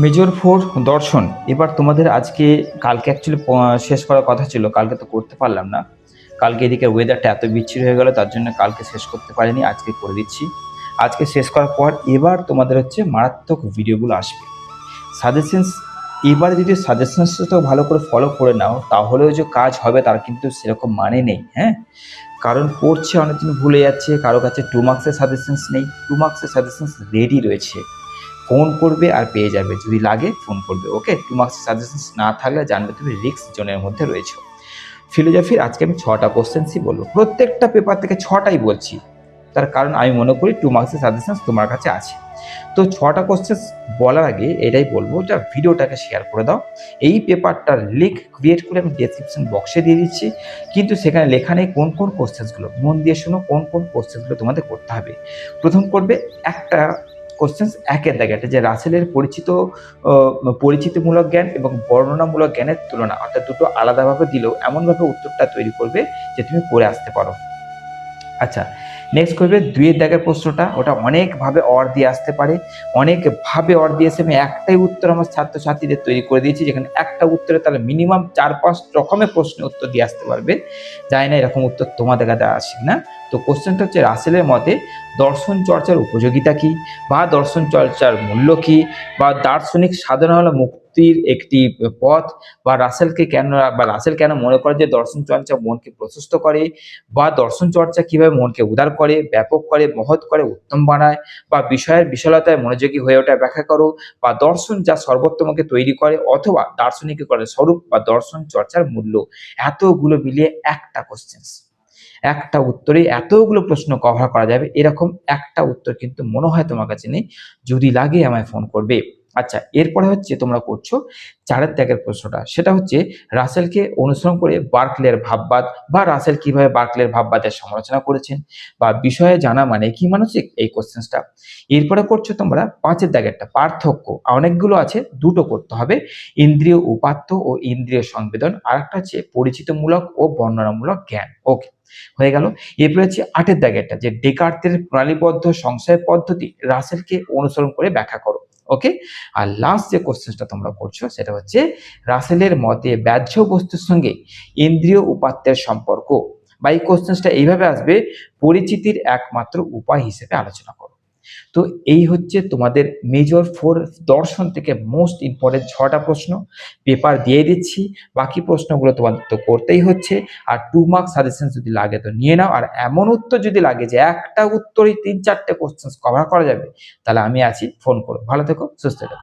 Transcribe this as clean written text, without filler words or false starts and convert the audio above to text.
Major four দর্শন। এবার তোমাদের আজকে কালকে অ্যাকচুয়ালি শেষ করার কথা ছিল, কালকে তো করতে পারলাম না। কালকে এদিকে ওয়েদারটা এত বিচ্ছিরি হয়ে গেল, তার জন্য কালকে শেষ করতে পারিনি, আজকে করে দিচ্ছি। আজকে শেষ করার পর এবার তোমাদের হচ্ছে মারাত্মক ভিডিওগুলো আসবে, সাজেশনস। এবার যদি সাজেশনসটা ভালো করে ফলো করে নাও তাহলেও যে কাজ হবে তার কিন্তু সেরকম মানে নেই, হ্যাঁ। কারণ পড়ছে অনেকদিন ভুলে যাচ্ছে, কারো কাছে 2 মার্কসের সাজেশনস নেই, 2 মার্কসের সাজেশনস রেডি রয়েছে। ফোন করবে আর পেয়ে যাবে, যদি লাগে ফোন করবে। ওকে, 2 মার্কসের সাজেশনস না থাকলে জানবে তুমি রিস্ক জোনের মধ্যে রয়েছে। ফিলোজফির আজকে আমি 6টা কোশ্চেন্সই বলবো, প্রত্যেকটা পেপার থেকে 6টাই বলছি, তার কারণ আমি মনে করি 2 মার্কসের সাজেশনস তোমার কাছে আছে। তো 6টা কোশ্চেন্স বলার আগে এটাই বলবো, যা ভিডিওটাকে শেয়ার করে দাও। এই পেপারটার লিঙ্ক ক্রিয়েট করে আমি ডেসক্রিপশন বক্সে দিয়ে দিচ্ছি, কিন্তু সেখানে লেখা নেই কোন কোন কোশ্চেন্সগুলো। মন দিয়ে শোনো কোন কোন কোশ্চেন্সগুলো তোমাদের করতে হবে। প্রথম করবে একটা কোশ্চেন্স, একের দাগে একটা, যে রাসেলের পরিচিতিমূলক জ্ঞান এবং বর্ণনামূলক জ্ঞানের তুলনা, অর্থাৎ দুটো আলাদাভাবে দিলেও এমনভাবে উত্তরটা তৈরি করবে যে তুমি করে আসতে পারো। আচ্ছা, নেক্সট করবে 2-এর দাগের প্রশ্নটা, ওটা অনেকভাবে অর দিয়ে আসতে পারে, অনেকভাবে অর দিয়েছে। আমি একটাই উত্তর আমার ছাত্রছাত্রীদের তৈরি করে দিয়েছি, যেখানে একটা উত্তরে তাহলে মিনিমাম 4-5 রকমের প্রশ্নের উত্তর দিয়ে আসতে পারবে। জানি না এরকম উত্তর তোমাদের কাছে আসে না। তো কোশ্চেনটা হচ্ছে, রাসেলের মতে দর্শন চর্চার উপযোগিতা কী, বা দর্শন চর্চার মূল্য কী, বা দার্শনিক সাধনা হলো মুক্তির একটি পথ, বা রাসেল কেন মনে করে যে দর্শন চর্চা মনকে প্রশস্ত করে, বা দর্শন চর্চা কিভাবে মনকে উদার করে, ব্যাপক করে, মহৎ করে, উত্তম বানায়, বা বিষয়ের বিশালতায় মনোযোগী হয়ে ওঠা ব্যাখ্যা করো, বা দর্শন যা সর্বোত্তমকে তৈরি করে, অথবা দার্শনিক করে স্বরূপ, বা দর্শন চর্চার মূল্য। এতগুলো মিলিয়ে একটা কোশ্চেন, একটা উত্তরে এতগুলো প্রশ্ন কভার করা যাবে, এরকম একটা উত্তর কিন্তু মনে হয় তোমার কাছে নেই। যদি লাগে আমায় ফোন করবে। আচ্ছা, এরপরে হচ্ছে তোমরা করছো 4-এর ত্যাগের প্রশ্নটা, সেটা হচ্ছে রাসেলকে অনুসরণ করে বার্কলের ভাববাদ, বা রাসেল কিভাবে বার্কলের ভাববাদের সমালোচনা করেছেন, বা বিষয়ে জানা মানে কি মানসিক, এই কোশ্চেন্সটা। এরপরে করছো তোমরা 5-এর দাগেরটা, পার্থক্য। অনেকগুলো আছে, দুটো করতে হবে, ইন্দ্রিয় উপাত্ত ও ইন্দ্রিয় সংবেদন, আর একটা হচ্ছে পরিচিতমূলক ও বর্ণনামূলক জ্ঞান। ওকে, হয়ে গেল। এরপরে হচ্ছে 8-এর দাগেরটা, যে ডেকার্তের প্রণালীবদ্ধ সংশয় পদ্ধতি রাসেলকে অনুসরণ করে ব্যাখ্যা করো। ওকে, আর লাস্ট যে কোশ্চেনটা তোমরা করছো সেটা হচ্ছে, রাসেলের মতে বাহ্য বস্তুর সঙ্গে ইন্দ্রিয় উপাত্তের সম্পর্ক, বা এই কোশ্চেনটা এইভাবে আসবে, পরিচিতির একমাত্র উপায় হিসেবে আলোচনা করো। তো এই হচ্ছে তোমাদের মেজর ফোর দর্শন থেকে মোস্ট ইম্পর্টেন্ট 6টা প্রশ্ন। পেপার দিয়ে দিচ্ছি, বাকি প্রশ্নগুলো তোমাদের তো করতেই হচ্ছে। আর 2 মার্ক সাজেশন যদি লাগে তো নিয়ে নাও, আর এমন উত্তর যদি লাগে যে একটা উত্তরই 3-4টে কোশ্চেন কভার করা যাবে, তাহলে আমি আছি, ফোন করো। ভালো থেকো, সুস্থ থেকো।